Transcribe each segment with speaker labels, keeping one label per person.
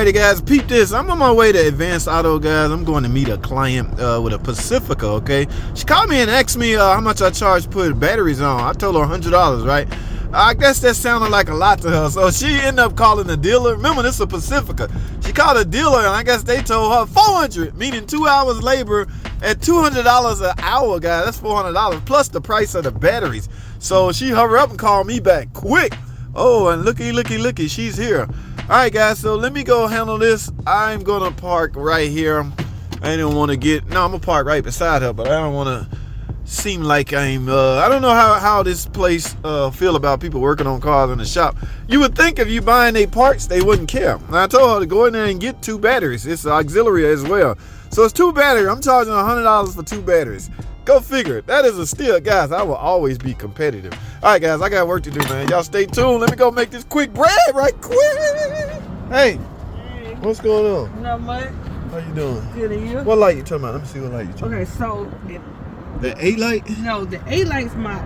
Speaker 1: Alrighty guys, peep this. I'm on my way to Advanced Auto, guys. I'm going to meet a client with a Pacifica, okay? She called me and asked me how much I charge to put batteries on. I told her $100, right? I guess that sounded like a lot to her, so she ended up calling the dealer. Remember, this is a Pacifica. She called a dealer, and I guess they told her $400, meaning 2 hours labor at $200 an hour, guys. That's $400 plus the price of the batteries. So she hurry up and call me back quick. Oh, and looky, she's here. All right, guys, so let me go handle this. I'm gonna park right here. I didn't want to I'm gonna park right beside her, but I don't want to seem like I'm I don't know how this place feel about people working on cars in the shop. You would think if you buying their parts, they wouldn't care. And I told her to go in there and get 2 batteries. It's auxiliary as well. So it's 2 batteries. I'm charging $100 for 2 batteries. Go figure. That is a steal, guys. I will always be competitive. All right, guys, I got work to do, man. Y'all stay tuned. Let me go make this quick bread right quick. Hey, what's going on?
Speaker 2: Not much.
Speaker 1: How you doing?
Speaker 2: Good, and you?
Speaker 1: What light you talking about? Let me see what light you talking
Speaker 2: Okay, so
Speaker 1: The 8 light?
Speaker 2: no, the 8 light's my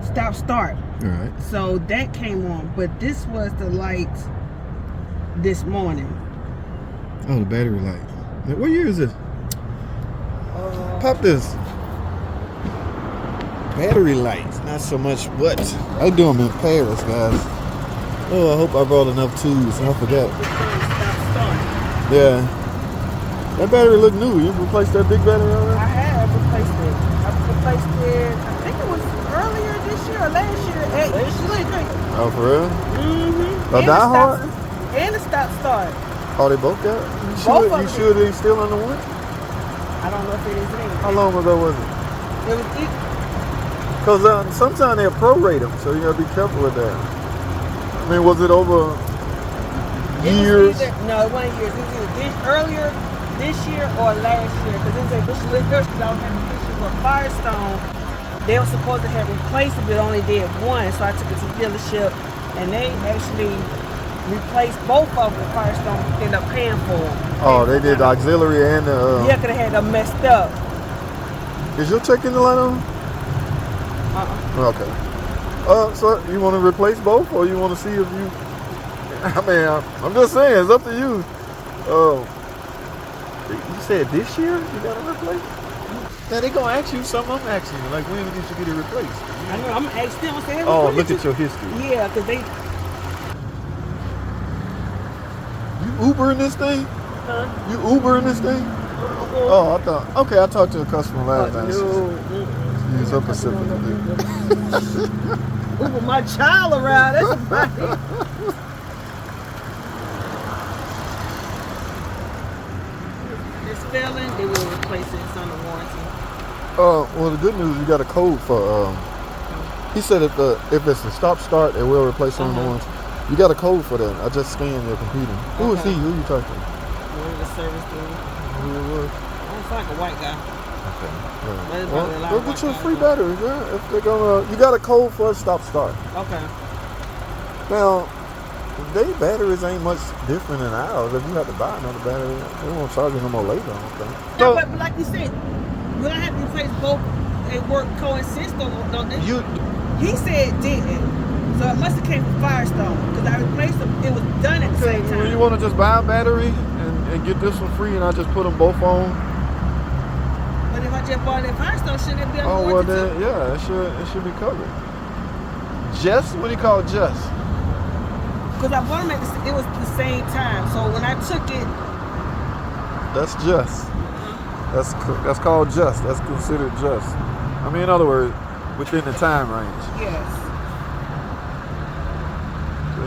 Speaker 2: stop start.
Speaker 1: All right.
Speaker 2: So that came on, but this was the light this morning.
Speaker 1: Oh, the battery light. What year is this? Pop this. Battery lights, not so much what. I do them in Paris, guys. Oh, I hope I brought enough tools. I forgot.
Speaker 2: Stop start.
Speaker 1: Yeah. That battery look new. You replaced that big battery already?
Speaker 2: I have replaced it. I replaced it. I think it was earlier this year or last year.
Speaker 1: Oh, for real?
Speaker 2: Mm-hmm.
Speaker 1: A die hard?
Speaker 2: And the stop start.
Speaker 1: Oh, they both got? You sure they still on the warranty?
Speaker 2: I don't know if it is in.
Speaker 1: How long ago was it?
Speaker 2: It was it.
Speaker 1: Because sometimes they'll prorate them, so you gotta be careful with that. I mean, was it over years?
Speaker 2: No, it wasn't years. It was either earlier this year or last year. Because it was because I was having issues with Firestone. They were supposed to have replaced it, but only did one. So I took it to the dealership, and they actually replaced both of them. Firestone ended up paying for them.
Speaker 1: Oh, they did the auxiliary and the...
Speaker 2: Yeah, because they had them messed up.
Speaker 1: Is your check engine light on? Okay. So you want to replace both, or you want to see if you? I mean, I'm just saying, it's up to you. You said this year you got to replace? Now they gonna ask you something. I'm asking you, like, when did you get it replaced?
Speaker 2: I know. I'm asking them. Saying,
Speaker 1: oh, look at your history.
Speaker 2: Yeah, because they.
Speaker 1: You Ubering this thing?
Speaker 2: Huh?
Speaker 1: You Ubering this thing? Oh, I thought. Okay, I talked to a customer last time. Use up Pacific.
Speaker 2: Uber my child around. That's about it. It's failing. They will replace it. It's under warranty.
Speaker 1: Well, the good news, you got a code for. He said if it's a stop start, it will replace it on the warranty. You got a code for that. I just scanned your computer. Who is he? Who you talking to?
Speaker 2: The service dude.
Speaker 1: Who it was?
Speaker 2: It's like a white guy.
Speaker 1: Okay.
Speaker 2: Well,
Speaker 1: go get your free batteries, man. If they're gonna, you got a code for a stop start.
Speaker 2: Okay.
Speaker 1: Now, they batteries ain't much different than ours. If you have to buy another battery, they won't charge you no more later, I don't think.
Speaker 2: No, but like you said, when I had to replace both, they work coexist on this. He said it didn't. So it must have came from Firestone because I replaced them. It was done at the same time.
Speaker 1: You want to just buy a battery and get this one free, and I just put them both on.
Speaker 2: But if I just bought it at Firestone, shouldn't it be on the
Speaker 1: well
Speaker 2: warranty
Speaker 1: then,
Speaker 2: too?
Speaker 1: yeah, it should be covered. Jess, what do you call Jess?
Speaker 2: Because I bought them it was the same time. So when I took it,
Speaker 1: that's Jess. That's called Jess. That's considered Jess. I mean, in other words, within the time range.
Speaker 2: yes.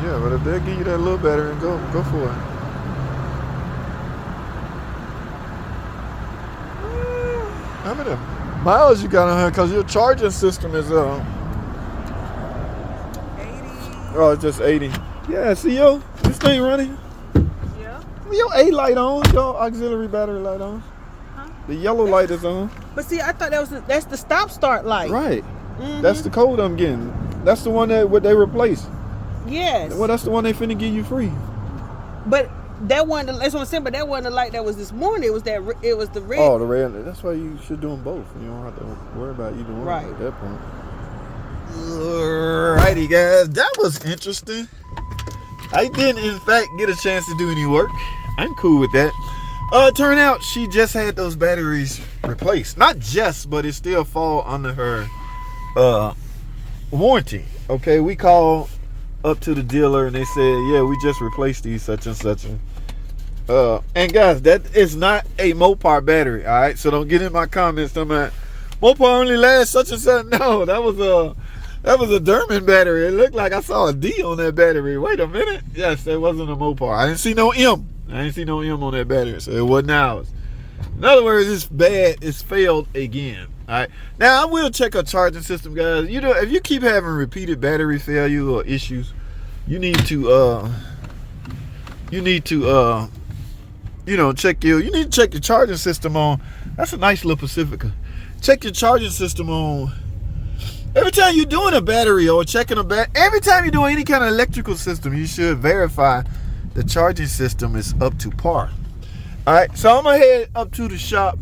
Speaker 1: Yeah, but if they'll give you that little battery, go for it. How many miles you got on here? Because your charging system is 80. Oh, it's just 80. Yeah, see this thing running?
Speaker 2: Yeah.
Speaker 1: Your A light on, your auxiliary battery light on.
Speaker 2: Huh?
Speaker 1: The yellow light is on.
Speaker 2: But see, I thought that's the stop start light.
Speaker 1: Right. That's the code I'm getting. That's the one that they replaced.
Speaker 2: Yes.
Speaker 1: Well, that's the one they finna give you free.
Speaker 2: But that one, that's what I'm saying. But that wasn't the light that was this morning. It was the red.
Speaker 1: Oh, the red. That's why you should do them both. You don't have to worry about either one at that point. Alrighty, guys, that was interesting. I didn't, in fact, get a chance to do any work. I'm cool with that. Turn out she just had those batteries replaced. Not just, but it still fall under her warranty. Okay, we called up to the dealer and they said, yeah, we just replaced these such and such. And guys, that is not a Mopar battery. All right, so don't get in my comments talking about Mopar only lasts such and such. No, that was a Derman battery. It looked like I saw a D on that battery. Wait a minute. Yes, that wasn't a Mopar. I didn't see no M. I didn't see no M on that battery, so it wasn't ours. In other words, it's bad. It's failed again. All right. Now I will check a charging system, guys. You know, if you keep having repeated battery failure or issues, you need to check your charging system on. That's a nice little Pacifica. Check your charging system on. Every time you're doing a battery or checking every time you're doing any kind of electrical system, you should verify the charging system is up to par. All right, so I'm gonna head up to the shop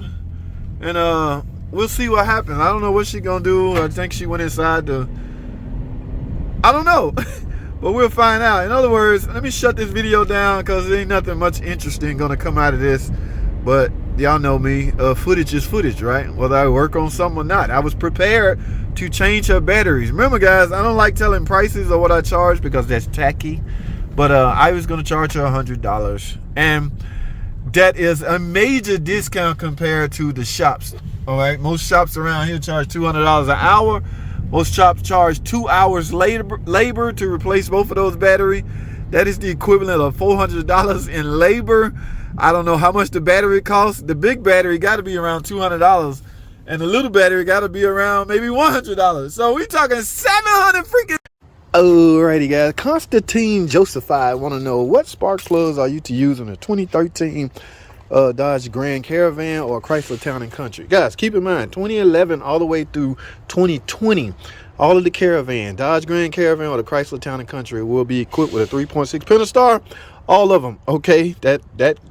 Speaker 1: and we'll see what happens. I don't know what she's gonna do. I think she went inside I don't know, but we'll find out. In other words, let me shut this video down because there ain't nothing much interesting gonna come out of this. But y'all know me, footage is footage, right? Whether I work on something or not. I was prepared to change her batteries. Remember, guys, I don't like telling prices or what I charge because that's tacky. But I was going to charge her $100. And that is a major discount compared to the shops. All right. Most shops around here charge $200 an hour. Most shops charge 2 hours labor to replace both of those batteries. That is the equivalent of $400 in labor. I don't know how much the battery costs. The big battery got to be around $200. And the little battery got to be around maybe $100. So we're talking 700 freaking. Alrighty, guys. Constantine Joseph, I want to know, what spark plugs are you to use in a 2013 Dodge Grand Caravan or Chrysler Town and Country? Guys, keep in mind, 2011 all the way through 2020, all of the Caravan, Dodge Grand Caravan or the Chrysler Town and Country will be equipped with a 3.6 Pentastar. All of them, okay? That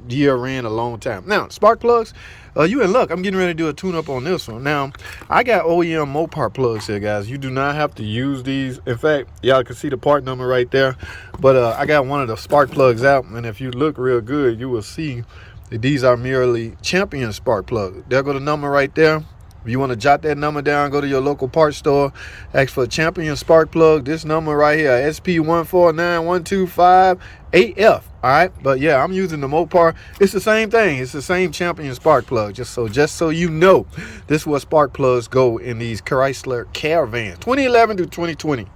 Speaker 1: year ran a long time. Now, spark plugs, you in luck. I'm getting ready to do a tune-up on this one. Now, I got OEM Mopar plugs here, guys. You do not have to use these. In fact, y'all can see the part number right there. But I got one of the spark plugs out, and if you look real good, you will see that these are merely Champion spark plugs. There go the number right there. If you want to jot that number down, go to your local parts store, ask for a Champion spark plug. This number right here, SP149125AF. All right, but yeah, I'm using the Mopar. It's the same thing. It's the same Champion spark plug. Just so you know, this is what spark plugs go in these Chrysler Caravans, 2011 to 2020.